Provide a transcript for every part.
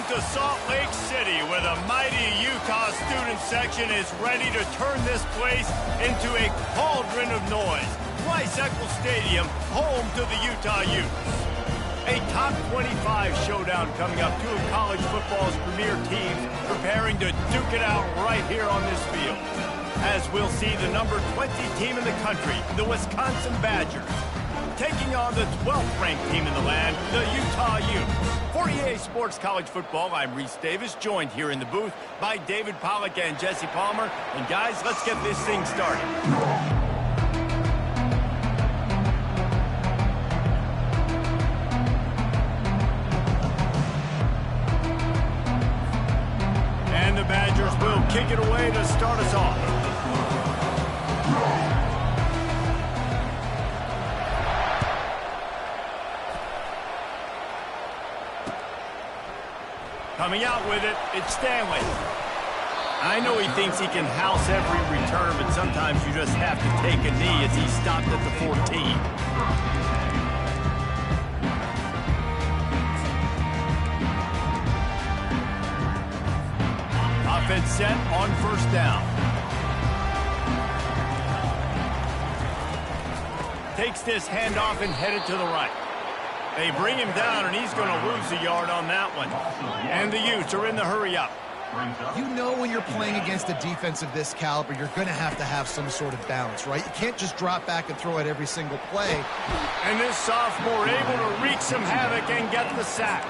Welcome to Salt Lake City, where the mighty Utah student section is ready to turn this place into a cauldron of noise. Rice-Eccles Stadium, home to the Utah Utes. A top 25 showdown coming up. Two of college football's premier teams preparing to duke it out right here on this field. As we'll see the number 20 team in the country, the Wisconsin Badgers, taking on the 12th ranked team in the land, the Utah Utes. For EA Sports College Football, I'm Reese Davis, joined here in the booth by David Pollack and Jesse Palmer. And guys, let's get this thing started. And the Badgers will kick it away to start us off. Coming out with it, it's Stanley. I know he thinks he can house every return, but sometimes you just have to take a knee as he stopped at the 14. Offense set on first down. Takes this handoff and headed to the right. They bring him down, and he's going to lose a yard on that one. And the Utes are in the hurry-up. You know when you're playing against a defense of this caliber, you're going to have some sort of balance, right? You can't just drop back and throw it every single play. And this sophomore able to wreak some havoc and get the sack.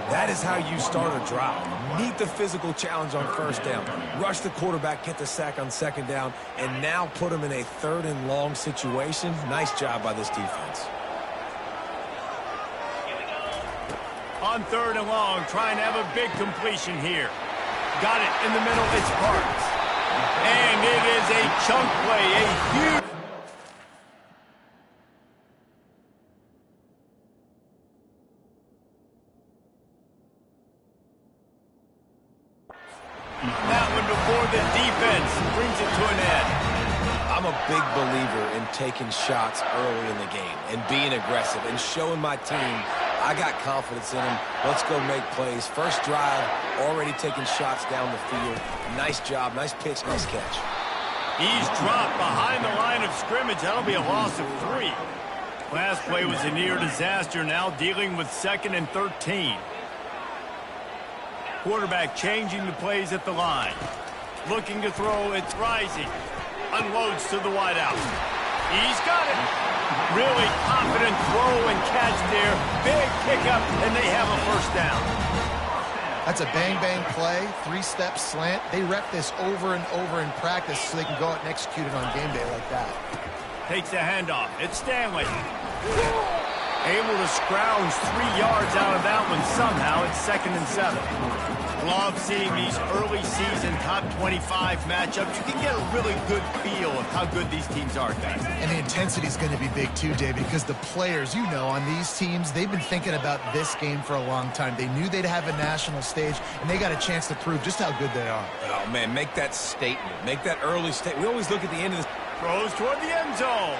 That is how you start a drive. Meet the physical challenge on first down. Rush the quarterback, get the sack on second down, and now put him in a third and long situation. Nice job by this defense. On third and long, trying to have a big completion here. Got it in the middle, it's Parks. And it is a chunk play, a huge... That one before the defense brings it to an end. I'm a big believer in taking shots early in the game and being aggressive and showing my team I got confidence in him. Let's go make plays. First drive, already taking shots down the field. Nice job, nice pitch, nice catch. He's dropped behind the line of scrimmage. That'll be a loss of 3. Last play was a near disaster, now dealing with 2nd and 13. Quarterback changing the plays at the line. Looking to throw, it's Rising. Unloads to the wideout. He's got it. Really confident throw and catch there. Big pickup, and they have a first down. That's a bang-bang play, 3-step slant. They rep this over and over in practice so they can go out and execute it on game day like that. Takes the handoff. It's Stanley. Able to scrounge 3 yards out of that one somehow. It's 2nd and 7. Love seeing these early season top 25 matchups. You can get a really good feel of how good these teams are, guys. And the intensity is going to be big too, David, because the players, you know, on these teams, they've been thinking about this game for a long time. They knew they'd have a national stage, and they got a chance to prove just how good they are. Oh, man, make that statement. Make that early statement. We always look at the end of this. Throws toward the end zone.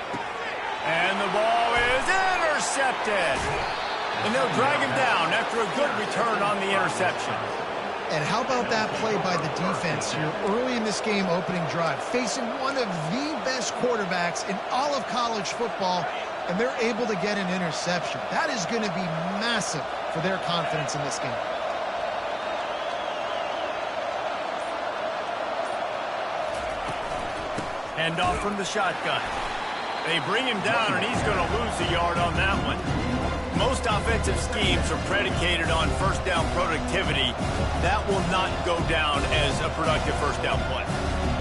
And the ball is intercepted. And they'll drag him down after a good return on the interception. And how about that play by the defense here early in this game opening drive, facing one of the best quarterbacks in all of college football, and they're able to get an interception. That is going to be massive for their confidence in this game. Handoff from the shotgun. They bring him down, and he's going to lose a yard on that one. Most offensive schemes are predicated on first down productivity. That will not go down as a productive first down play.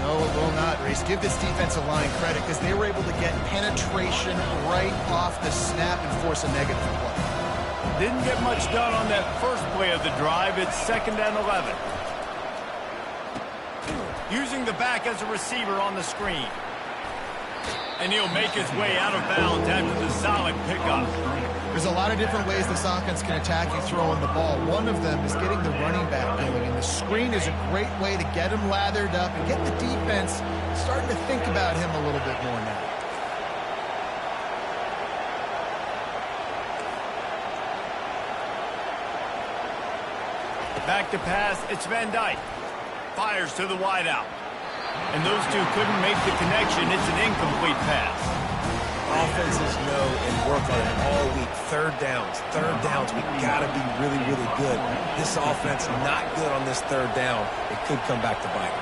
No, it will not, Reese. Give this defensive line credit because they were able to get penetration right off the snap and force a negative play. Didn't get much done on that first play of the drive. It's 2nd and 11. Using the back as a receiver on the screen. And he'll make his way out of bounds after the solid pickup. There's a lot of different ways this offense can attack you throwing the ball. One of them is getting the running back going, and the screen is a great way to get him lathered up and get the defense starting to think about him a little bit more now. Back to pass, it's Van Dyke. Fires to the wideout. And those two couldn't make the connection. It's an incomplete pass. Offenses know and work on it all week. Third downs. We got to be really, really good. This offense not good on this third down. It could come back to bite.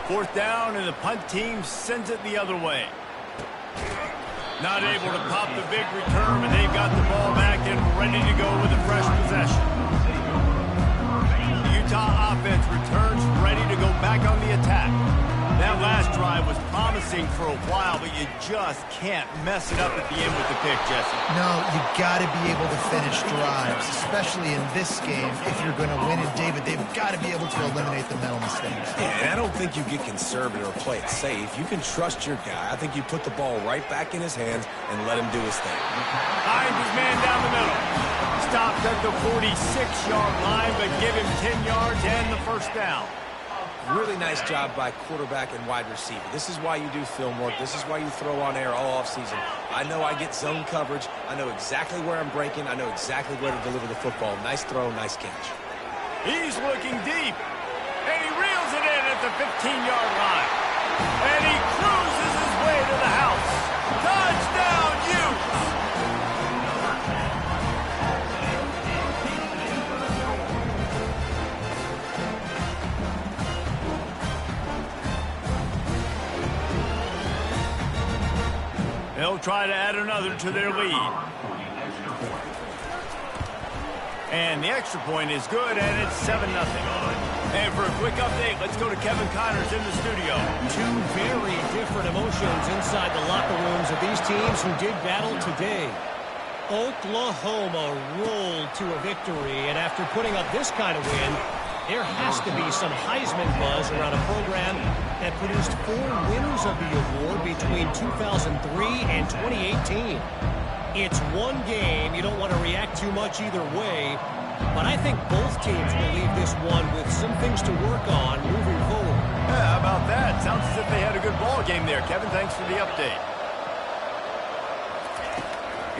Fourth down, and the punt team sends it the other way. Not able to pop the big return, but they've got the ball back and ready to go with a fresh possession. The Utah offense returns ready to go back on the attack. That last drive was promising for a while, but you just can't mess it up at the end with the pick, Jesse. No, you got to be able to finish drives, especially in this game. If you're going to win it, David, they've got to be able to eliminate the mental mistakes. Yeah, and I don't think you get conservative or play it safe. You can trust your guy. I think you put the ball right back in his hands and let him do his thing. Finds his man down the middle. Stopped at the 46-yard line, but give him 10 yards and the first down. Really nice job by quarterback and wide receiver. This is why you do film work. This is why you throw on air all offseason. I know I get zone coverage. I know exactly where I'm breaking. I know exactly where to deliver the football. Nice throw, nice catch. He's looking deep, and he reels it in at the 15-yard line. And he cruises his way to the house. Touchdown, Utes! They'll try to add another to their lead. And the extra point is good, and it's 7-0. And for a quick update, let's go to Kevin Connors in the studio. Two very different emotions inside the locker rooms of these teams who did battle today. Oklahoma rolled to a victory, and after putting up this kind of win, there has to be some Heisman buzz around a program that produced 4 winners of the award between 2003 and 2018. It's one game. You don't want to react too much either way, but I think both teams will leave this one with some things to work on moving forward. Yeah, how about that? Sounds as if they had a good ball game there. Kevin, thanks for the update.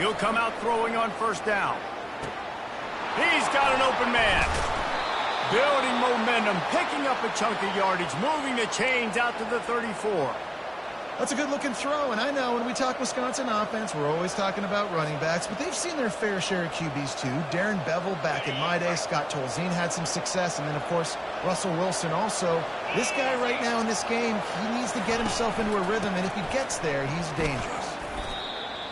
He'll come out throwing on first down. He's got an open man. Building momentum, picking up a chunk of yardage, moving the chains out to the 34. That's a good-looking throw, and I know when we talk Wisconsin offense, we're always talking about running backs, but they've seen their fair share of QBs too. Darren Bevel back in my day, Scott Tolzien had some success, and then, of course, Russell Wilson also. This guy right now in this game, he needs to get himself into a rhythm, and if he gets there, he's dangerous.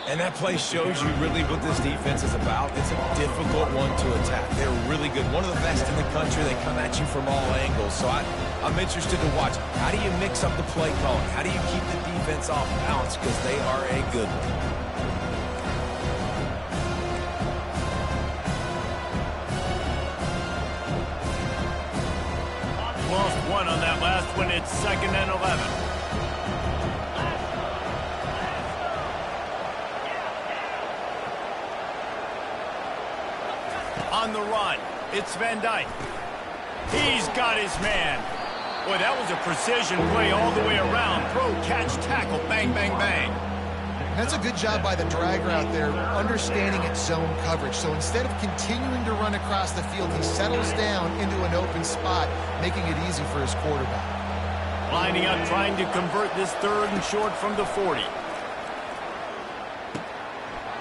And that play shows you really what this defense is about. It's a difficult one to attack. They're really good. One of the best in the country. They come at you from all angles. So I'm interested to watch. How do you mix up the play calling? How do you keep the defense off balance? Because they are a good one. Lost one on that last one. It's 2nd and 11. On the run, it's Van Dyke. He's got his man. Boy, that was a precision play all the way around. Throw, catch, tackle, bang, bang, bang. That's a good job by the drag route there, understanding its zone coverage. So instead of continuing to run across the field, he settles down into an open spot, making it easy for his quarterback. Lining up, trying to convert this 3rd and short from the 40.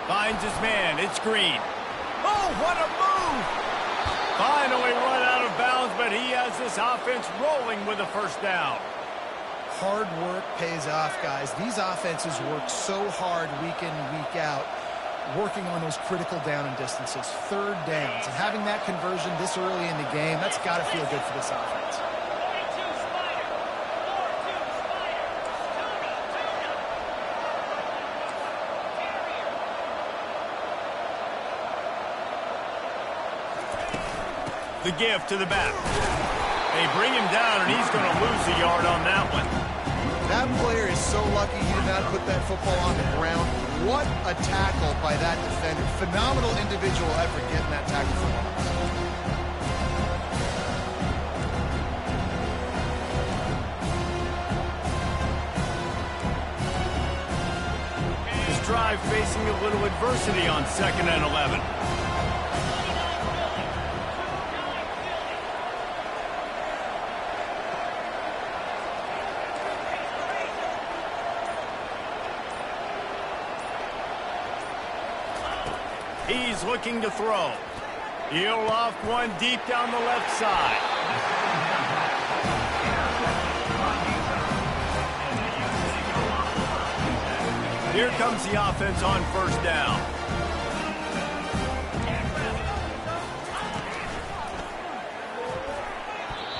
Finds his man. It's Green. Oh, what a move! Finally run out of bounds, but he has this offense rolling with a first down. Hard work pays off, guys. These offenses work so hard week in and week out, working on those critical down and distances, 3rd downs. And having that conversion this early in the game, that's got to feel good for this offense. The give to the back. They bring him down, and he's going to lose a yard on that one. That player is so lucky he did not put that football on the ground. What a tackle by that defender. Phenomenal individual effort getting that tackle for loss. His drive facing a little adversity on 2nd and 11. He's looking to throw. He'll loft one deep down the left side. Here comes the offense on first down.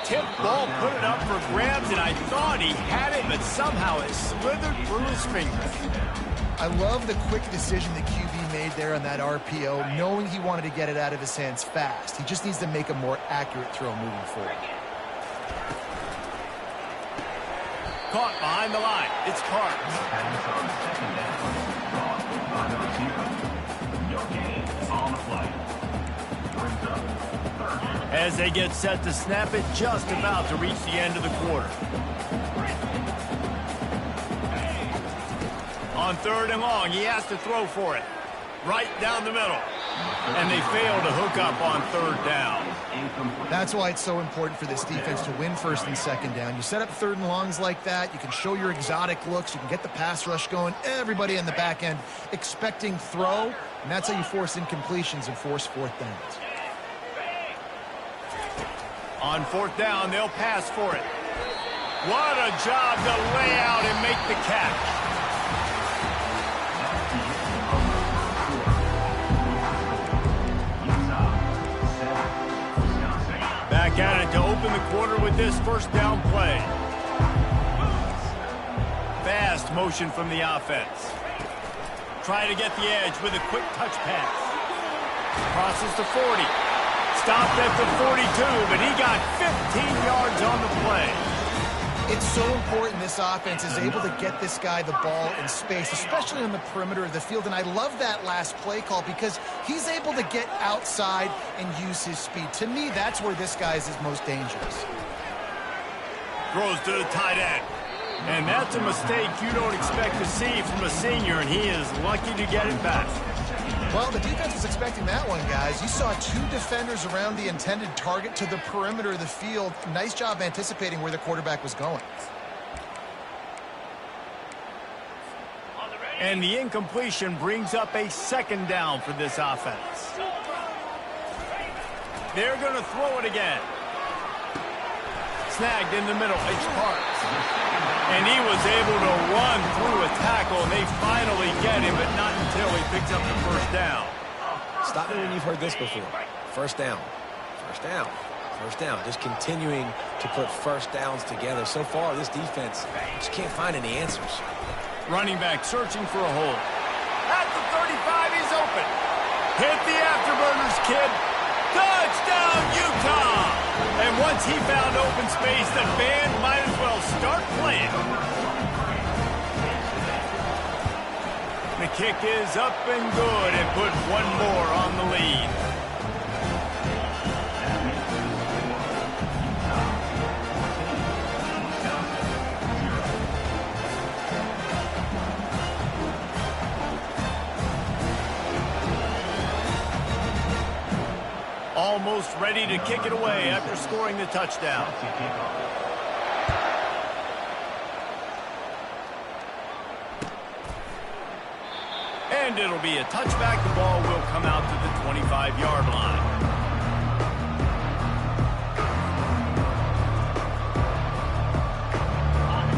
Tip ball, put it up for grabs, and I thought he had it, but somehow it slithered through his fingers. I love the quick decision the QB made there on that RPO, knowing he wanted to get it out of his hands fast. He just needs to make a more accurate throw moving forward. Caught behind the line. It's Clark. As they get set to snap it, just about to reach the end of the quarter. On 3rd and long, he has to throw for it. Right down the middle. And they fail to hook up on 3rd down. That's why it's so important for this defense to win 1st and 2nd down. You set up 3rd and longs like that, you can show your exotic looks, you can get the pass rush going, everybody in the back end expecting throw, and that's how you force incompletions and force 4th downs. On 4th down, they'll pass for it. What a job to lay out and make the catch. Back at it to open the quarter with this 1st down play. Fast motion from the offense. Try to get the edge with a quick touch pass. Crosses to 40. Stopped at the 42, but he got 15 yards on the play. It's so important this offense is able to get this guy the ball in space, especially on the perimeter of the field. And I love that last play call because he's able to get outside and use his speed. To me, that's where this guy is his most dangerous. Throws to the tight end. And that's a mistake you don't expect to see from a senior, and he is lucky to get it back. Well, the defense was expecting that one, guys. You saw 2 defenders around the intended target to the perimeter of the field. Nice job anticipating where the quarterback was going. And the incompletion brings up a 2nd down for this offense. They're going to throw it again. Snagged in the middle. It's Parks. And he was able to run through a tackle, and they finally get him, but not until he picks up the 1st down. Stop me when you've heard this before. 1st down. 1st down. 1st down. Just continuing to put 1st downs together. So far, this defense just can't find any answers. Running back searching for a hole. At the 35, he's open. Hit the afterburners, kid. Touchdown, Utah! And once he found open space, the band might as well start playing. The kick is up and good and put one more on the lead. Almost ready to kick it away after scoring the touchdown. And it'll be a touchback. The ball will come out to the 25-yard line.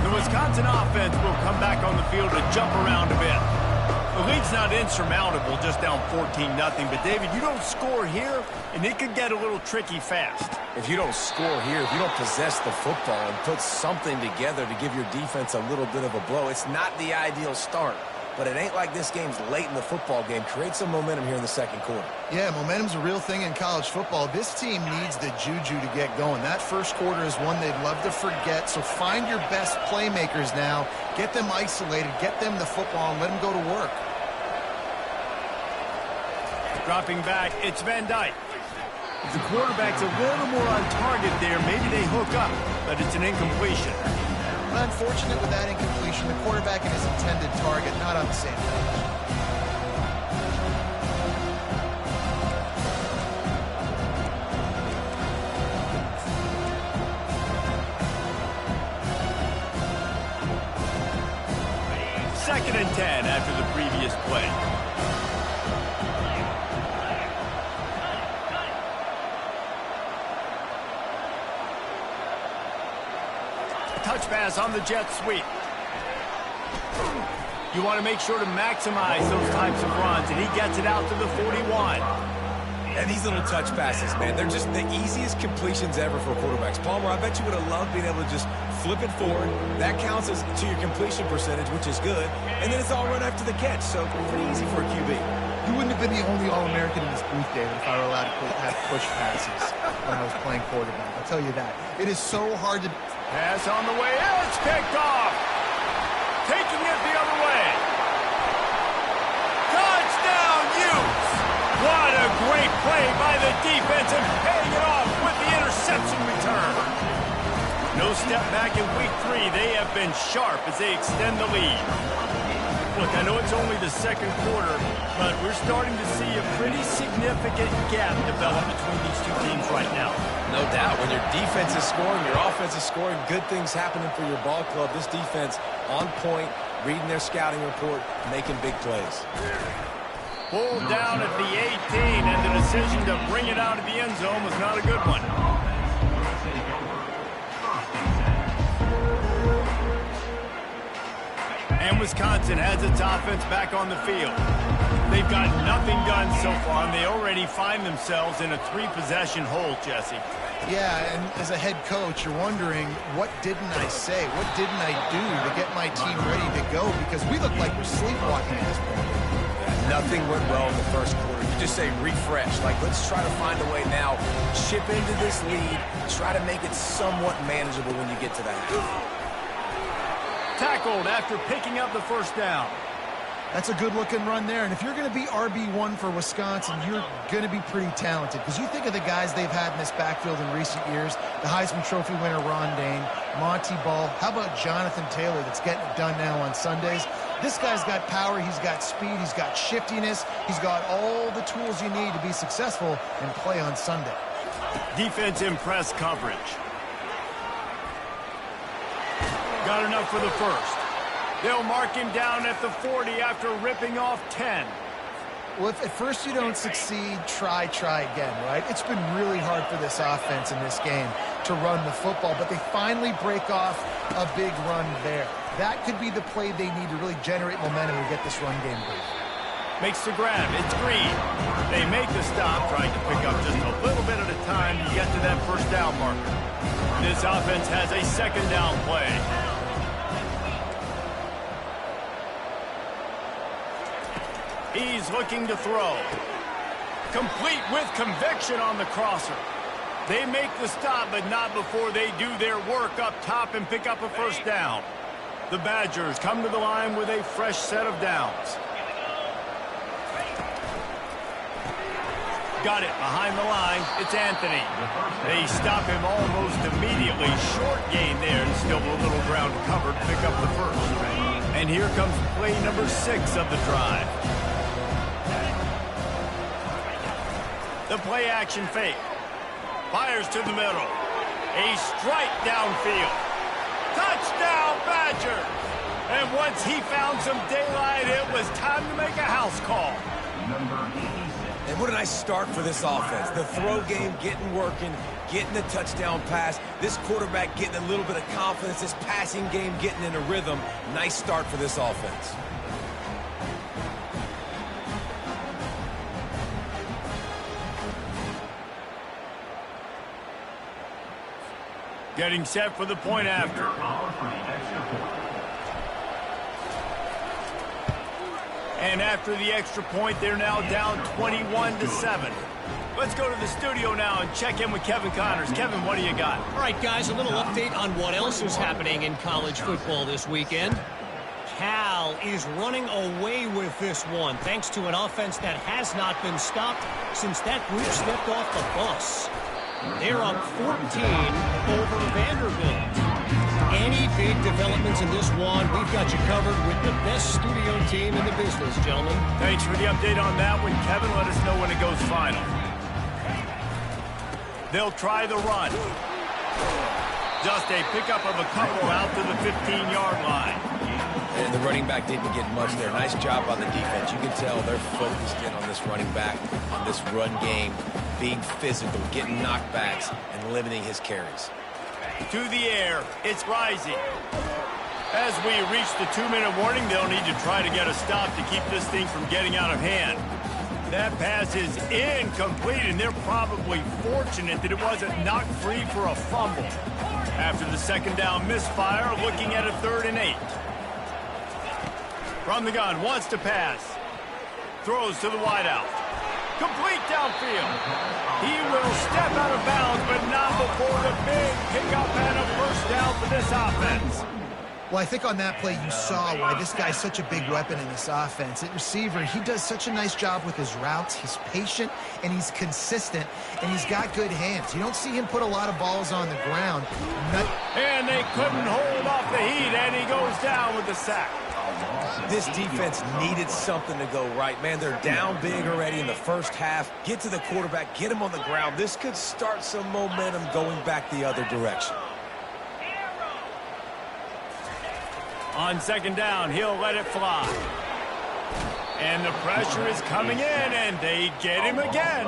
The Wisconsin offense will come back on the field to jump around a bit. The lead's not insurmountable, just down 14-0. But, David, you don't score here, and it could get a little tricky fast. If you don't score here, if you don't possess the football and put something together to give your defense a little bit of a blow, it's not the ideal start. But it ain't like this game's late in the football game. Create some momentum here in the 2nd quarter. Yeah, momentum's a real thing in college football. This team needs the juju to get going. That 1st quarter is one they'd love to forget. So find your best playmakers now. Get them isolated. Get them the football and let them go to work. Dropping back, it's Van Dyke. If the quarterback's a little more on target there, maybe they hook up, but it's an incompletion. Unfortunate with that incompletion, the quarterback and his intended target not on the same page. Second and 10 after the previous play. pass on the jet sweep. You want to make sure to maximize those types of runs, and he gets it out to the 41. And these little touch passes, man, they're just the easiest completions ever for quarterbacks. Palmer, I bet you would have loved being able to just flip it forward. That counts as to your completion percentage, which is good. And then it's all run after the catch, so pretty easy for a QB. You wouldn't have been the only All-American in this booth, David, if I were allowed to have push passes when I was playing quarterback. I'll tell you that. It is so hard to... Pass on the way. It's picked off. Taking it the other way. Touchdown, Utes. What a great play by the defense and paying it off with the interception return. No step back in week 3. They have been sharp as they extend the lead. Look, I know it's only the second quarter, but we're starting to see a pretty significant gap develop between these two teams right now. No doubt. When your defense is scoring, your offense is scoring, good things happening for your ball club. This defense on point, reading their scouting report, making big plays. Pulled down at the 18, and the decision to bring it out of the end zone was not a good one. And Wisconsin has its offense back on the field. They've got nothing done so far, and they already find themselves in a 3-possession hole, Jesse. Yeah, and as a head coach, you're wondering, what didn't I say? What didn't I do to get my team ready to go? Because we look like we're sleepwalking at this point. Nothing went well in the first quarter. You just say refresh. Like, let's try to find a way now. Chip into this lead. Try to make it somewhat manageable when you get to that. Tackled after picking up the first down. That's a good-looking run there. And if you're going to be RB1 for Wisconsin, you're going to be pretty talented. Because you think of the guys they've had in this backfield in recent years, the Heisman Trophy winner Ron Dane, Monty Ball. How about Jonathan Taylor that's getting it done now on Sundays? This guy's got power, he's got speed, he's got shiftiness, he's got all the tools you need to be successful and play on Sunday. Defense in press coverage. Got enough for the first. They'll mark him down at the 40 after ripping off 10. Well, if at first you don't succeed, try again, right? It's been really hard for this offense in this game to run the football, but they finally break off a big run there. That could be the play they need to really generate momentum and get this run game going. Makes the grab. It's Green. They make the stop, trying to pick up just a little bit at a time to get to that first down marker. This offense has a second down play. He's looking to throw. Complete with conviction on the crosser. They make the stop, but not before they do their work up top and pick up a first down. The Badgers come to the line with a fresh set of downs. Got it behind the line. It's Anthony. They stop him almost immediately. Short gain there, and still a little ground covered to pick up the first. And here comes play number 6 of the drive. The play action fake. Fires to the middle. A strike downfield. Touchdown, Badger! And once he found some daylight, it was time to make a house call. And what a nice start for this offense. The throw game getting working, getting the touchdown pass. This quarterback getting a little bit of confidence. This passing game getting in a rhythm. Nice start for this offense. Getting set for the point after. And after the extra point, they're now down 21-7. Let's go to the studio now and check in with Kevin Connors. Kevin, what do you got? All right, guys, a little update on what else is happening in college football this weekend. Cal is running away with this one, thanks to an offense that has not been stopped since that group stepped off the bus. They're up 14 over Vanderbilt. Any big developments in this one, we've got you covered with the best studio team in the business, gentlemen. Thanks for the update on that one, Kevin. Let us know when it goes final. They'll try the run. Just a pickup of a couple out to the 15-yard line. And the running back didn't get much there. Nice job on the defense. You can tell they're focused in on this running back, on this run game, being physical, getting knockbacks, and limiting his carries. To the air. It's rising. As we reach the 2-minute warning, they'll need to try to get a stop to keep this thing from getting out of hand. That pass is incomplete, and they're probably fortunate that it wasn't knocked free for a fumble. After the second down misfire, looking at a 3rd and 8. From the gun, wants to pass. Throws to the wideout. Complete downfield. He will step out of bounds, but not before the big pickup and a first down for this offense. Well, I think on that play you saw why this guy's such a big weapon in this offense. At receiver, he does such a nice job with his routes. He's patient, and he's consistent, and he's got good hands. You don't see him put a lot of balls on the ground. And they couldn't hold off the heat, and he goes down with the sack. This defense needed something to go right. Man, they're down big already in the first half. Get to the quarterback, get him on the ground. This could start some momentum going back the other direction. On second down, he'll let it fly. And the pressure is coming in, and they get him again.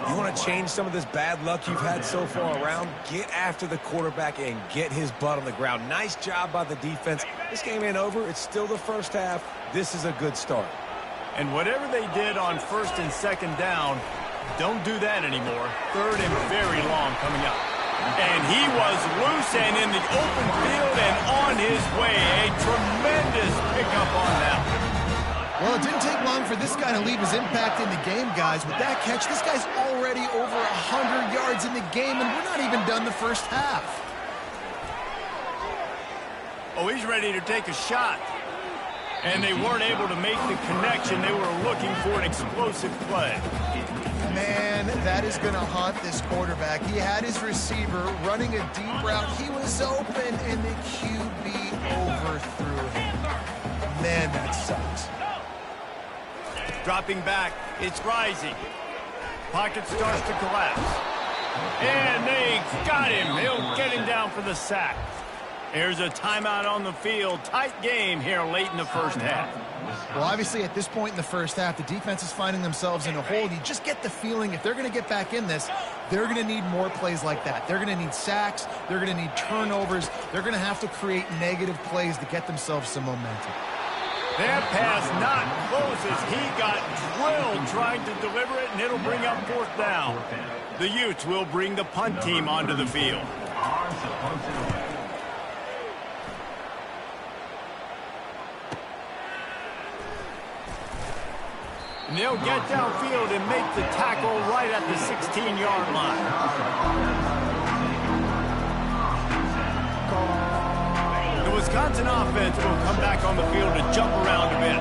You want to change some of this bad luck you've had so far around? Get after the quarterback and get his butt on the ground. Nice job by the defense. This game ain't over. It's still the first half. This is a good start. And whatever they did on 1st and 2nd down, don't do that anymore. 3rd and very long coming up. And he was loose and in the open field and on his way. A tremendous pickup on that. Well, it didn't take long for this guy to leave his impact in the game, guys. With that catch, this guy's already over 100 yards in the game, and we're not even done the first half. Oh, he's ready to take a shot. And they weren't able to make the connection. They were looking for an explosive play. Man, that is going to haunt this quarterback. He had his receiver running a deep route. He was open, and the QB overthrew him. Man, that sucks. Dropping back, it's rising. Pocket starts to collapse. And they got him. He'll get him down for the sack. There's a timeout on the field. Tight game here late in the first half. Well, obviously, at this point in the first half, the defense is finding themselves in a hole. You just get the feeling if they're going to get back in this, they're going to need more plays like that. They're going to need sacks. They're going to need turnovers. They're going to have to create negative plays to get themselves some momentum. That pass not close as he got drilled trying to deliver it, and it'll bring up 4th down. The Utes will bring the punt team onto the field. And they'll get downfield and make the tackle right at the 16-yard line. The Wisconsin offense will come back on the field to jump around a bit.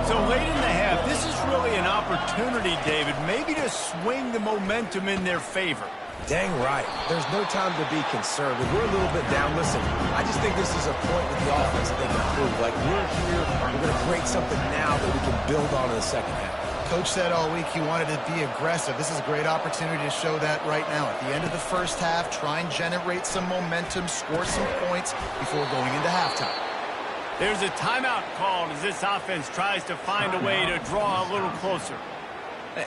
So late in the half, this is really an opportunity, David, maybe to swing the momentum in their favor. Dang right. There's no time to be concerned. If we're a little bit down, listen, I just think this is a point with the offense that they can prove. Like, we're here, we're going to create something now that we can build on in the second half. Coach said all week he wanted to be aggressive. This is a great opportunity to show that right now. At the end of the first half, try and generate some momentum, score some points before going into halftime. There's a timeout called as this offense tries to find a way to draw a little closer.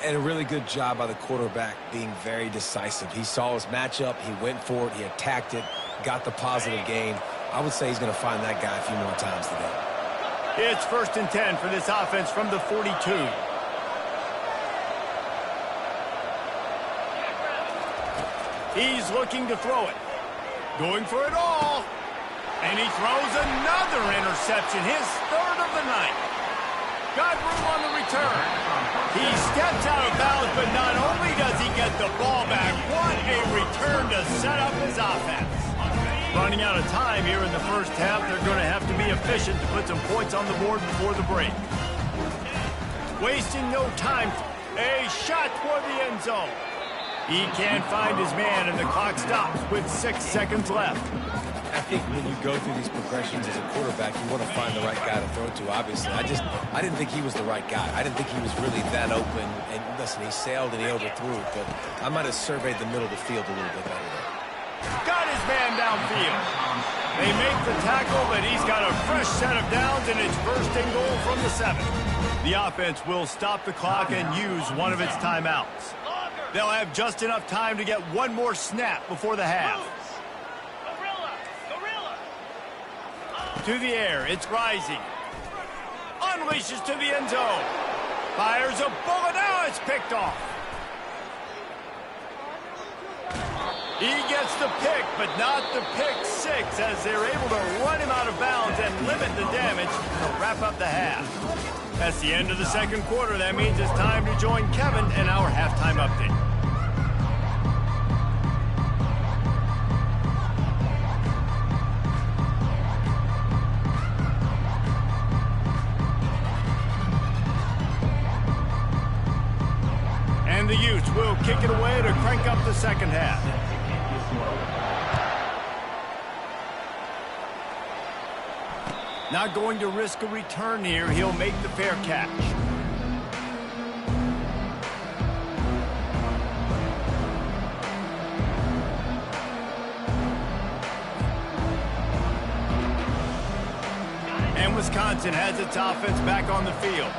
And a really good job by the quarterback being very decisive. He saw his matchup, he went for it, he attacked it, got the positive gain. I would say he's going to find that guy a few more times today. It's 1st and 10 for this offense from the 42. He's looking to throw it. Going for it all. And he throws another interception, his 3rd of the night. Got room on the return. He steps out of bounds, but not only does he get the ball back, what a return to set up his offense. Running out of time here in the first half, they're going to have to be efficient to put some points on the board before the break. Wasting no time. A shot toward the end zone. He can't find his man, and the clock stops with 6 seconds left. I think when you go through these progressions as a quarterback, you want to find the right guy to throw to, obviously. I didn't think he was the right guy. I didn't think he was really that open. And listen, he sailed and he overthrew it, but I might have surveyed the middle of the field a little bit better there. Got his man downfield. They make the tackle, but he's got a fresh set of downs, and it's 1st and goal from the 7. The offense will stop the clock and use one of its timeouts. They'll have just enough time to get one more snap before the half. To the air, it's rising. Unleashes to the end zone. Fires a bullet, now it's picked off. He gets the pick, but not the pick six, as they're able to run him out of bounds and limit the damage to wrap up the half. That's the end of the second quarter. That means it's time to join Kevin in our halftime update. And the Utes will kick it away to crank up the second half. Not going to risk a return here. He'll make the fair catch. And Wisconsin has its offense back on the field.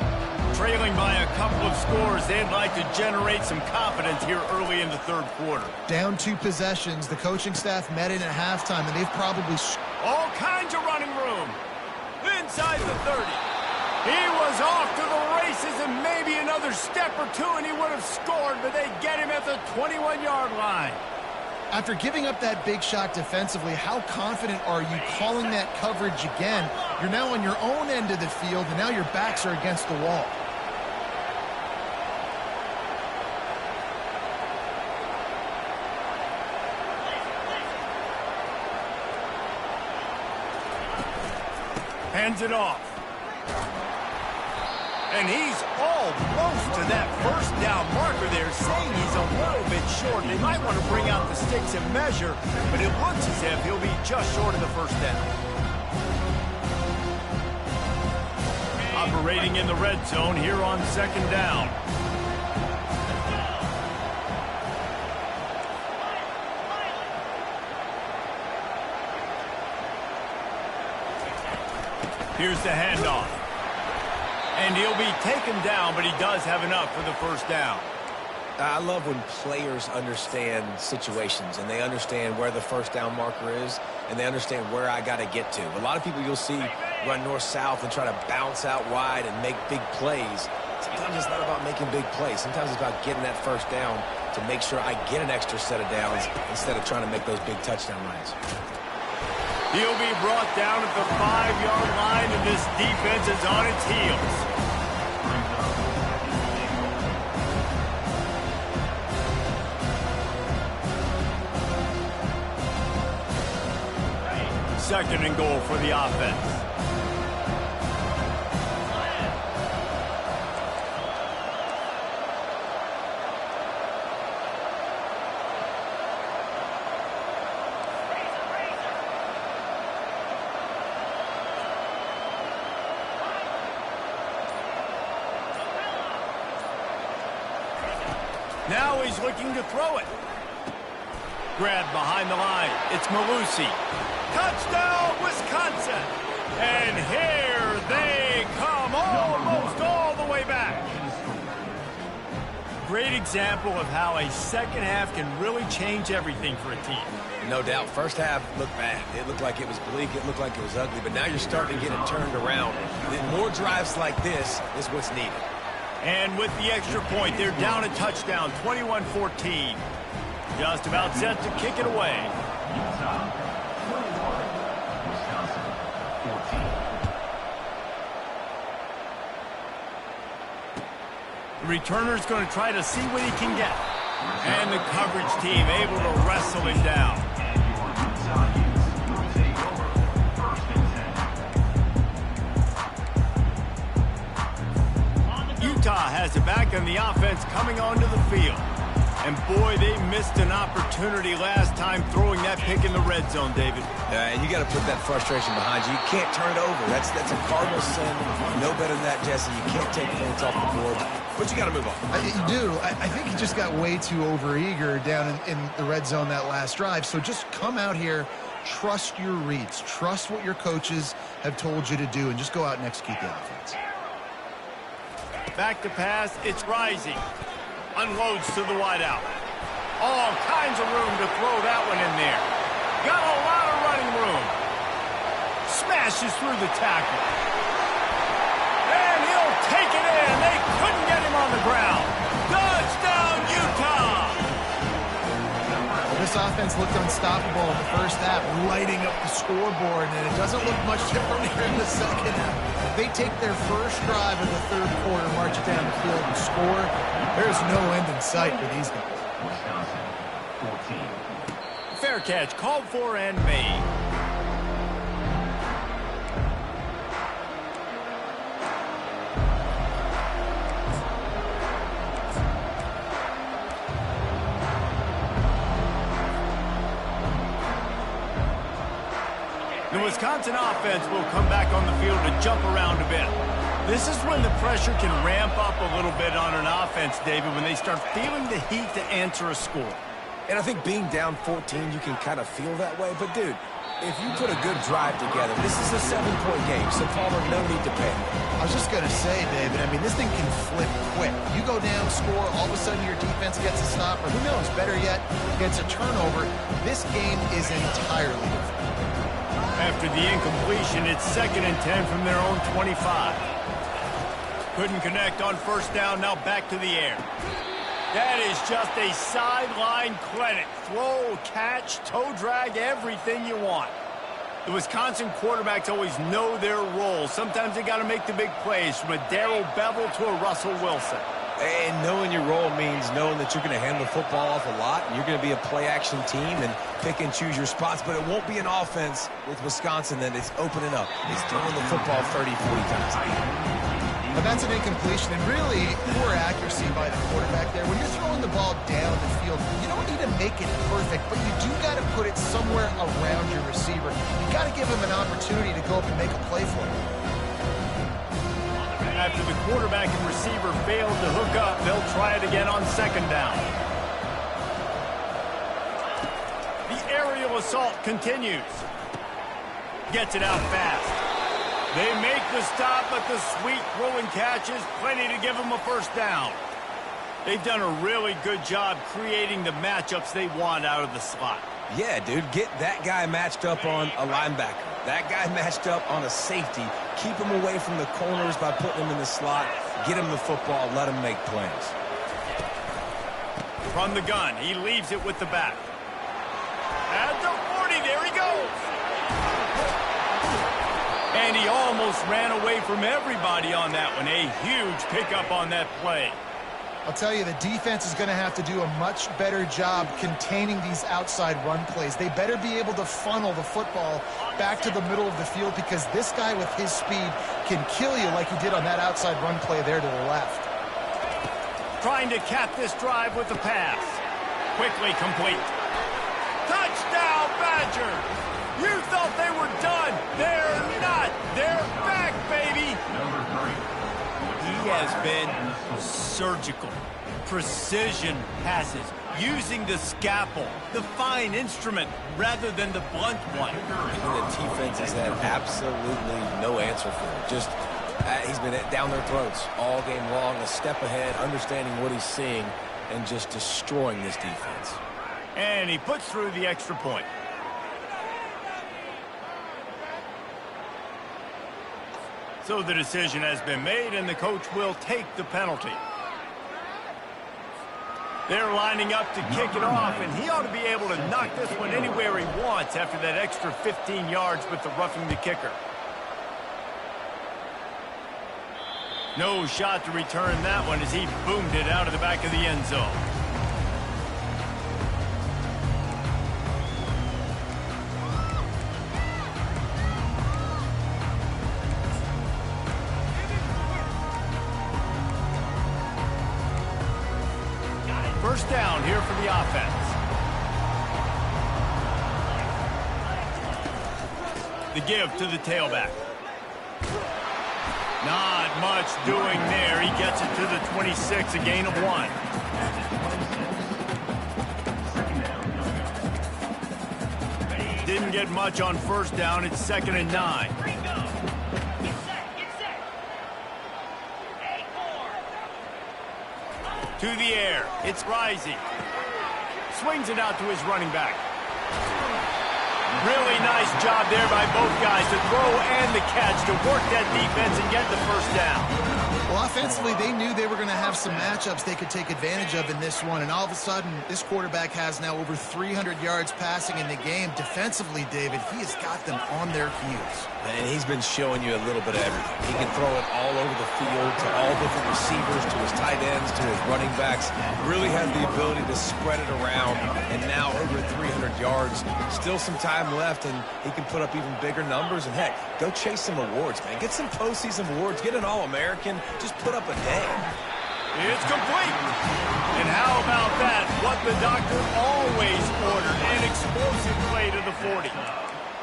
Trailing by a couple of scores, they'd like to generate some confidence here early in the third quarter. Down 2 possessions, the coaching staff met in at halftime, and they've probably... All kinds of running room. Inside the 30. He was off to the races, and maybe another step or two, and he would have scored, but they get him at the 21-yard line. After giving up that big shot defensively, how confident are you calling that coverage again? You're now on your own end of the field, and now your backs are against the wall. Hands it off. And he's almost to that first down marker there, saying he's a little bit short. They might want to bring out the sticks and measure, but it looks as if he'll be just short of the first down. Operating in the red zone here on second down. Here's the handoff. And he'll be taken down, but he does have enough for the first down. I love when players understand situations, and they understand where the first down marker is, and they understand where I got to get to. A lot of people you'll see run north-south and try to bounce out wide and make big plays. Sometimes it's not about making big plays. Sometimes it's about getting that first down to make sure I get an extra set of downs instead of trying to make those big touchdown runs. He'll be brought down at the 5-yard line, and this defense is on its heels. Second and goal for the offense. Now he's looking to throw it. Grabbed behind the line. It's Malusi. Touchdown, Wisconsin. And here they come, almost all the way back. Great example of how a second half can really change everything for a team. No doubt. First half looked bad. It looked like it was bleak. It looked like it was ugly. But now you're starting to get it turned around. And more drives like this is what's needed. And with the extra point, they're down a touchdown, 21-14. Just about set to kick it away. The returner's going to try to see what he can get. And the coverage team able to wrestle him down. Utah has it back, and the offense coming onto the field. And boy, they missed an opportunity last time throwing that pick in the red zone, David. And you got to put that frustration behind you. You can't turn it over. That's a cardinal sin. No better than that, Jesse. You can't take points off the board, but you got to move on. You do. I think he just got way too overeager down in the red zone that last drive. So just come out here, trust your reads, trust what your coaches have told you to do, and just go out and execute the offense. Back to pass, it's rising. Unloads to the wideout. All kinds of room to throw that one in there. Got a lot of running room. smashes through the tackle. And he'll take it in. They couldn't get him on the ground. Touchdown, Utah! This offense looked unstoppable in the first half, lighting up the scoreboard, and it doesn't look much different here in the second half. They take their first drive of the third quarter, march it down the field, and score. There's no end in sight for these guys. Fair catch, called for and made. The Wisconsin offense will come back on the field to jump around a bit. This is when the pressure can ramp up a little bit on an offense, David, when they start feeling the heat to answer a score. And I think being down 14, you can kind of feel that way. But, dude, if you put a good drive together, this is a 7-point game, so Palmer, no need to panic. I was just going to say, David, I mean, this thing can flip quick. You go down, score, all of a sudden your defense gets a stop, or who knows, better yet, gets a turnover. This game is entirely different. After the incompletion, it's 2nd and 10 from their own 25. Couldn't connect on first down, now back to the air. That is just a sideline clinic. Throw, catch, toe drag, everything you want. The Wisconsin quarterbacks always know their role. Sometimes they got to make the big plays, from a Darrell Bevel to a Russell Wilson. And knowing your role means knowing that you're going to hand the football off a lot, and you're going to be a play-action team and pick and choose your spots, but it won't be an offense with Wisconsin that is opening up. It's throwing the football 30, 40 times. But that's an incompletion, and really poor accuracy by the quarterback there. When you're throwing the ball down the field, you don't need to make it perfect, but you do got to put it somewhere around your receiver. You got to give him an opportunity to go up and make a play for you. After the quarterback and receiver failed to hook up, they'll try it again on 2nd down. The aerial assault continues. Gets it out fast. They make the stop, but the sweet throwing catch is plenty to give them a first down. They've done a really good job creating the matchups they want out of the slot. Yeah, dude, get that guy matched up on a linebacker. That guy matched up on a safety. Keep him away from the corners by putting him in the slot. Get him the football. Let him make plays. From the gun, he leaves it with the back. At the 40, there he goes. And he almost ran away from everybody on that one. A huge pickup on that play. I'll tell you, the defense is going to have to do a much better job containing these outside run plays. They better be able to funnel the football back to the middle of the field, because this guy with his speed can kill you like he did on that outside run play there to the left. Trying to cap this drive with the pass. Quickly complete. Touchdown, Badgers! You thought they were done. They're not. They're back, baby. He has been surgical. Precision passes. Using the scalpel, the fine instrument, rather than the blunt one. And the defense has had absolutely no answer for it. Just, he's been down their throats all game long, a step ahead, understanding what he's seeing, and just destroying this defense. And he puts through the extra point. So the decision has been made, and the coach will take the penalty. They're lining up to kick it off, and he ought to be able to knock this one anywhere he wants after that extra 15 yards with the roughing the kicker. No shot to return that one as he boomed it out of the back of the end zone. First down here for the offense. The give to the tailback. Not much doing there. He gets it to the 26, a gain of 1. Didn't get much on first down. It's 2nd and 9. To the air. It's Rising. Swings it out to his running back. Really nice job there by both guys to throw and the catch to work that defense and get the first down. Well, offensively, they knew they were going to have some matchups they could take advantage of in this one, and all of a sudden, this quarterback has now over 300 yards passing in the game. Defensively, David, he has got them on their heels. And he's been showing you a little bit of everything. He can throw it all over the field to all different receivers, to his tight ends, to his running backs. Really has the ability to spread it around, and now over 300 yards. Still some time left, and he can put up even bigger numbers. And, heck, go chase some awards, man. Get some postseason awards. Get an All-American. Just put up a day. It's complete. And how about that? What the doctor always ordered, an explosive play to the 40.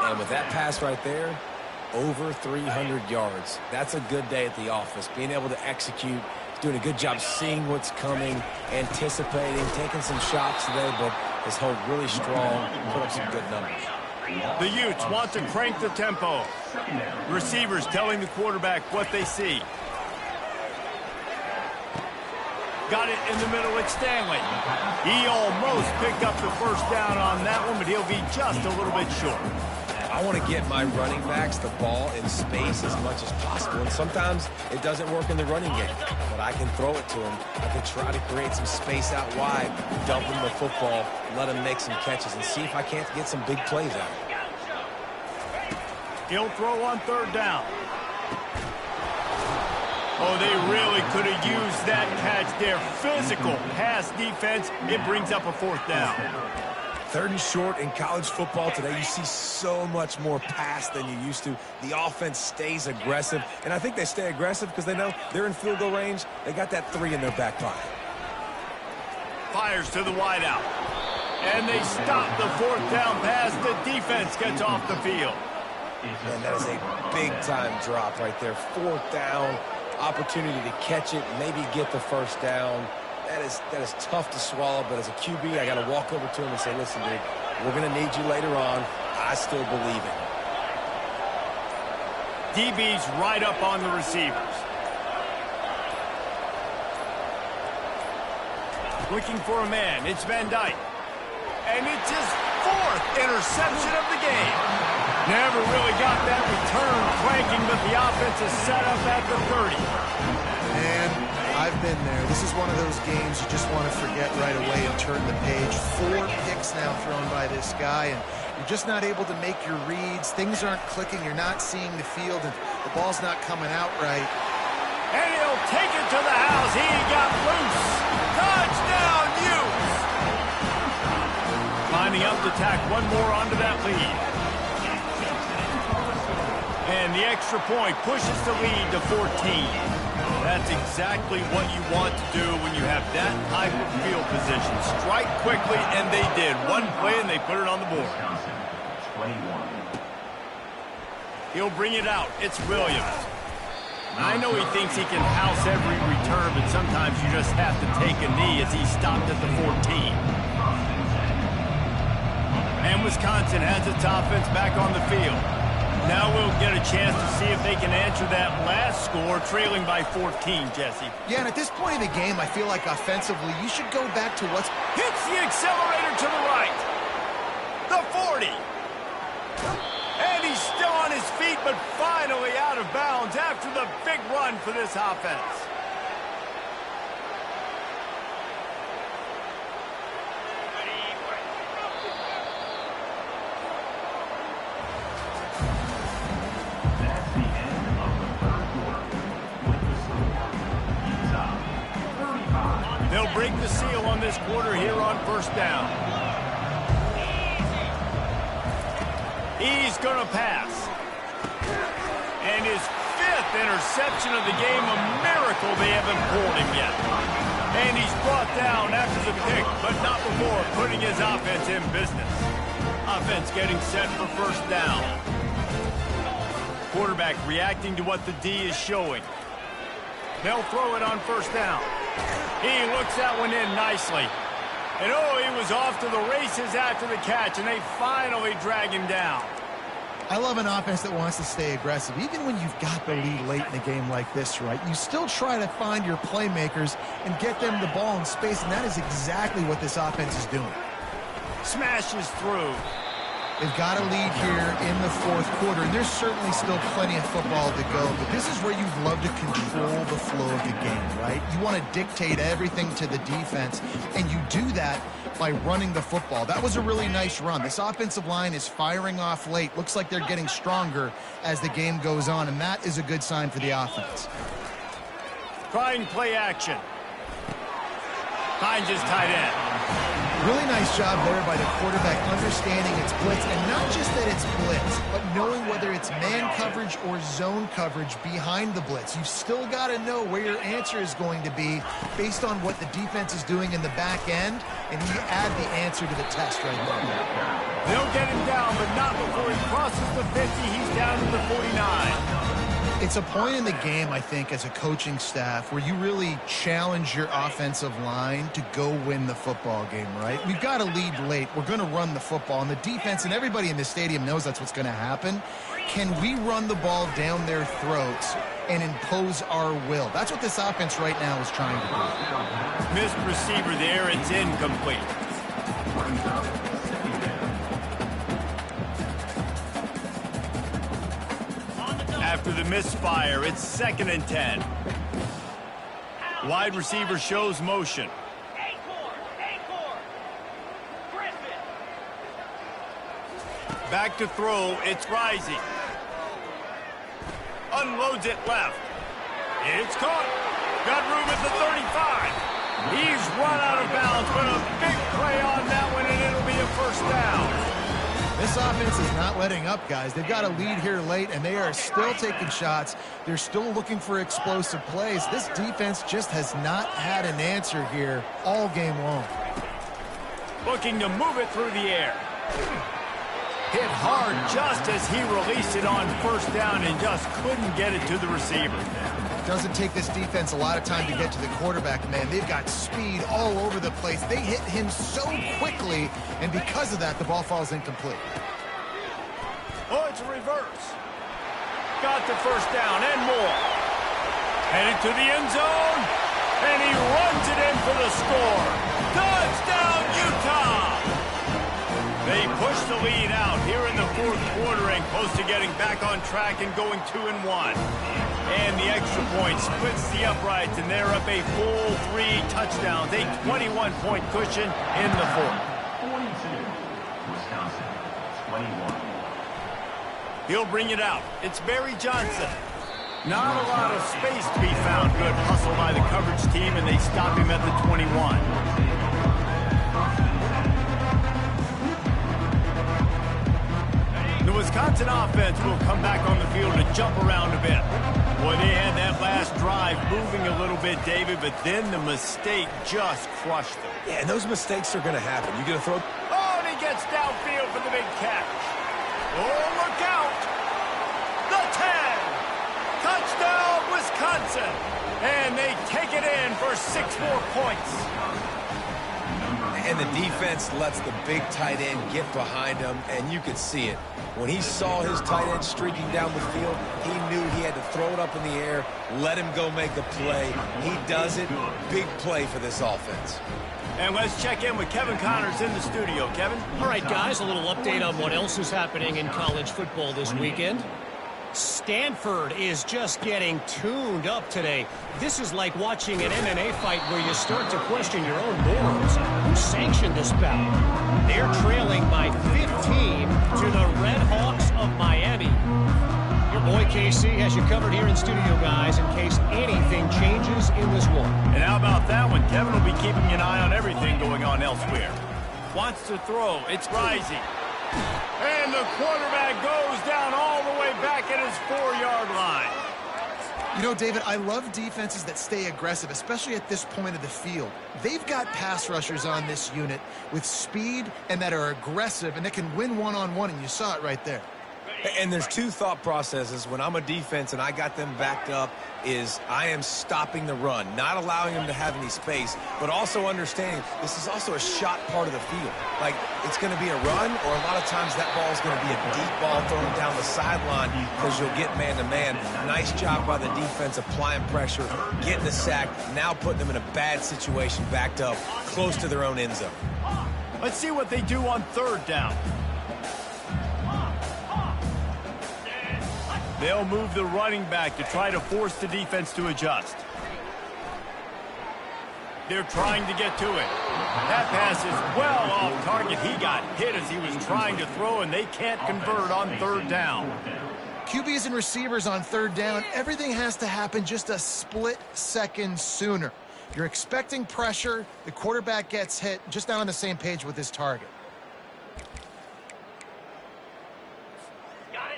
And with that pass right there, over 300 yards. That's a good day at the office. Being able to execute, doing a good job seeing what's coming, anticipating, taking some shots today, but is held really strong, put up some good numbers. The Utes want to crank the tempo. Receivers telling the quarterback what they see. Got it in the middle at Stanley. He almost picked up the first down on that one, but he'll be just a little bit short. I want to get my running backs the ball in space as much as possible, and sometimes it doesn't work in the running game, but I can throw it to him. I can try to create some space out wide, dump him the football, let him make some catches, and see if I can't get some big plays out of it. He'll throw on third down. Oh, they really could have used that catch there. Physical pass defense. It brings up a fourth down. Third and short in college football today, you see so much more pass than you used to. The offense stays aggressive, and I think they stay aggressive because they know they're in field goal range. They got that 3 in their back pocket. Fires to the wideout. And they stop the fourth down pass. The defense gets off the field. And that is a big-time drop right there. Fourth down, opportunity to catch it, maybe get the first down. That is tough to swallow, but as a QB, I got to walk over to him and say, listen, dude, we're going to need you later on. I still believe it. DB's right up on the receivers. Looking for a man. It's Van Dyke. And it's his 4th interception of the game. Never really got that return cranking, but the offense is set up at the 30. And I've been there. This is one of those games you just want to forget right away and turn the page. 4 picks now thrown by this guy, and you're just not able to make your reads. Things aren't clicking. You're not seeing the field, and the ball's not coming out right. And he'll take it to the house. He got loose. Touchdown, Utes! Lining up to tack one more onto that lead. And the extra point pushes the lead to 14. That's exactly what you want to do when you have that type of field position. Strike quickly, and they did. One play, and they put it on the board. He'll bring it out. It's Williams. I know he thinks he can house every return, but sometimes you just have to take a knee as he stopped at the 14. And Wisconsin has its offense back on the field. Now we'll get a chance to see if they can answer that last score, trailing by 14, Jesse. Yeah, and at this point in the game, I feel like offensively, you should go back to what's... Hits the accelerator to the right. The 40. And he's still on his feet, but finally out of bounds after the big run for this offense. They'll break the seal on this quarter here on first down. He's going to pass. And his 5th interception of the game, a miracle they haven't pulled him yet. And he's brought down after the pick, but not before putting his offense in business. Offense getting set for first down. Quarterback reacting to what the D is showing. They'll throw it on first down. He looks that one in nicely. And oh, he was off to the races after the catch, and they finally drag him down. I love an offense that wants to stay aggressive. Even when you've got the lead late in a game like this, right, you still try to find your playmakers and get them the ball in space, and that is exactly what this offense is doing. Smashes through. They've got a lead here in the fourth quarter, and there's certainly still plenty of football to go, but this is where you'd love to control the flow of the game, right? You want to dictate everything to the defense, and you do that by running the football. That was a really nice run. This offensive line is firing off late. Looks like they're getting stronger as the game goes on, and that is a good sign for the offense. Trying play action. Finds his tight end. Really nice job there by the quarterback understanding it's blitz, and not just that it's blitz, but knowing whether it's man coverage or zone coverage behind the blitz. You've still got to know where your answer is going to be based on what the defense is doing in the back end, and you add the answer to the test right there. They'll get him down, but not before he crosses the 50. He's down to the 49. It's a point in the game, I think, as a coaching staff where you really challenge your offensive line to go win the football game, right? We've got a lead late. We're going to run the football, and the defense and everybody in the stadium knows that's what's going to happen. Can we run the ball down their throats and impose our will? That's what this offense right now is trying to do. Missed receiver there. It's incomplete. After the misfire, it's 2nd and 10. Wide receiver shows motion. Back to throw, it's Rising. Unloads it left. It's caught. Got room at the 35. He's run out of bounds, but a big play on that one, and it'll be a first down. This offense is not letting up, guys. They've got a lead here late, and they are still taking shots. They're still looking for explosive plays. This defense just has not had an answer here all game long. Looking to move it through the air. Hit hard just as he released it on first down and just couldn't get it to the receiver. Doesn't take this defense a lot of time to get to the quarterback, man. They've got speed all over the place. They hit him so quickly, and because of that, the ball falls incomplete. Oh, it's a reverse. Got the first down and more. Headed to the end zone, and he runs it in for the score. Touchdown, Utah! They push the lead out here in the fourth quarter and close to getting back on track and going 2-1. And the extra point splits the uprights, and they're up a full 3 touchdowns, a 21-point cushion in the fourth. 42, Wisconsin, 21. He'll bring it out. It's Barry Johnson. Not a lot of space to be found. Good hustle by the coverage team, and they stop him at the 21. The Wisconsin offense will come back on the field to jump around a bit. Boy, they had that last drive moving a little bit, David, but then the mistake just crushed them. Yeah, and those mistakes are going to happen. You're going to throw... Oh, and he gets downfield for the big catch. Oh, look out! The 10! Touchdown, Wisconsin! And they take it in for 6 more points. And the defense lets the big tight end get behind him, and you could see it. When he saw his tight end streaking down the field, he knew he had to throw it up in the air, let him go make the play. He does it. Big play for this offense. And let's check in with Kevin Connors in the studio. Kevin? All right, guys, a little update on what else is happening in college football this weekend. Stanford is just getting tuned up today. This is like watching an MMA fight where you start to question your own morals. Who sanctioned this bout? They're trailing by 15 to the Red Hawks of Miami. Your boy KC has you covered here in studio, guys, in case anything changes in this one. And how about that one? Kevin will be keeping an eye on everything going on elsewhere. Wants to throw. It's Rising. And the quarterback goes down all the way back at his 4-yard line. You know, David, I love defenses that stay aggressive, especially at this point of the field. They've got pass rushers on this unit with speed and that are aggressive and that can win one-on-one, and you saw it right there. And there's 2 thought processes when I'm a defense and I got them backed up is I am stopping the run, not allowing them to have any space, but also understanding this is also a shot part of the field. Like, it's going to be a run, or a lot of times that ball is going to be a deep ball thrown down the sideline because you'll get man-to-man. Nice job by the defense applying pressure, getting the sack, now putting them in a bad situation backed up close to their own end zone. Let's see what they do on 3rd down. They'll move the running back to try to force the defense to adjust. They're trying to get to it. That pass is well off target. He got hit as he was trying to throw, and they can't convert on third down. QBs and receivers on third down, everything has to happen just a split second sooner. You're expecting pressure. The quarterback gets hit, just not on the same page with his target.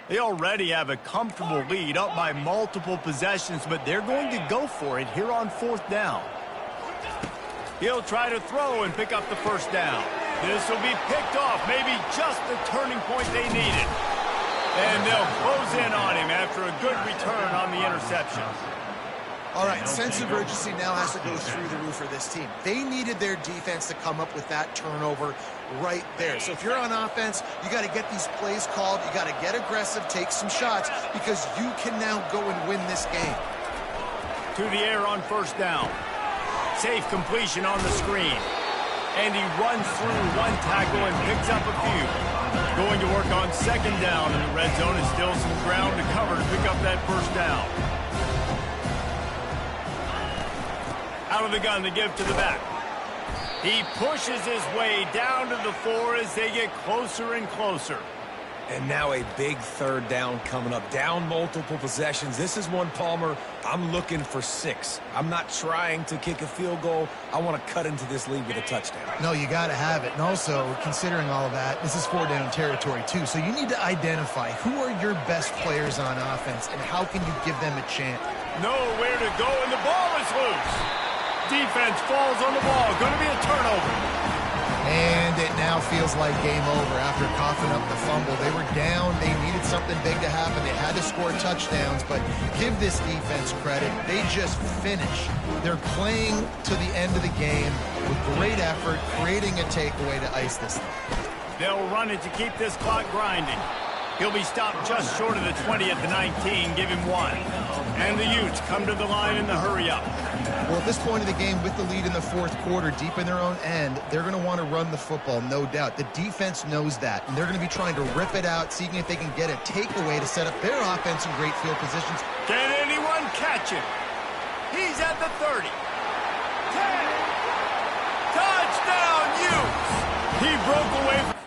They already have a comfortable lead, up by multiple possessions, but they're going to go for it here on fourth down. He'll try to throw and pick up the first down. This will be picked off, maybe just the turning point they needed. And they'll close in on him after a good return on the interception. All right, sense of urgency now has to go through the roof for this team. They needed their defense to come up with that turnover right there. So if you're on offense, you got to get these plays called. You got to get aggressive, take some shots, because you can now go and win this game. To the air on first down. Safe completion on the screen. And he runs through one tackle and picks up a few. Going to work on second down, and the red zone is still some ground to cover to pick up that first down. Out of the gun to give to the back. He pushes his way down to the 4 as they get closer and closer. And now a big third down coming up. Down multiple possessions. This is one, Palmer, I'm looking for 6. I'm not trying to kick a field goal. I want to cut into this lead with a touchdown. No, you got to have it. And also, considering all of that, this is 4-down territory too. So you need to identify who are your best players on offense and how can you give them a chance. Nowhere to go, and the ball is loose. Defense falls on the ball. Going to be a turnover. And it now feels like game over after coughing up the fumble. They were down. They needed something big to happen. They had to score touchdowns, but give this defense credit. They just finish. They're playing to the end of the game with great effort, creating a takeaway to ice this thing. They'll run it to keep this clock grinding. He'll be stopped just short of the 20 at the 19. Give him 1. And the Utes come to the line in the hurry-up. Well, at this point of the game, with the lead in the fourth quarter, deep in their own end, they're going to want to run the football, no doubt. The defense knows that, and they're going to be trying to rip it out, seeing if they can get a takeaway to set up their offense in great field positions. Can anyone catch him? He's at the 30. 10. Touchdown, Utes! He broke away from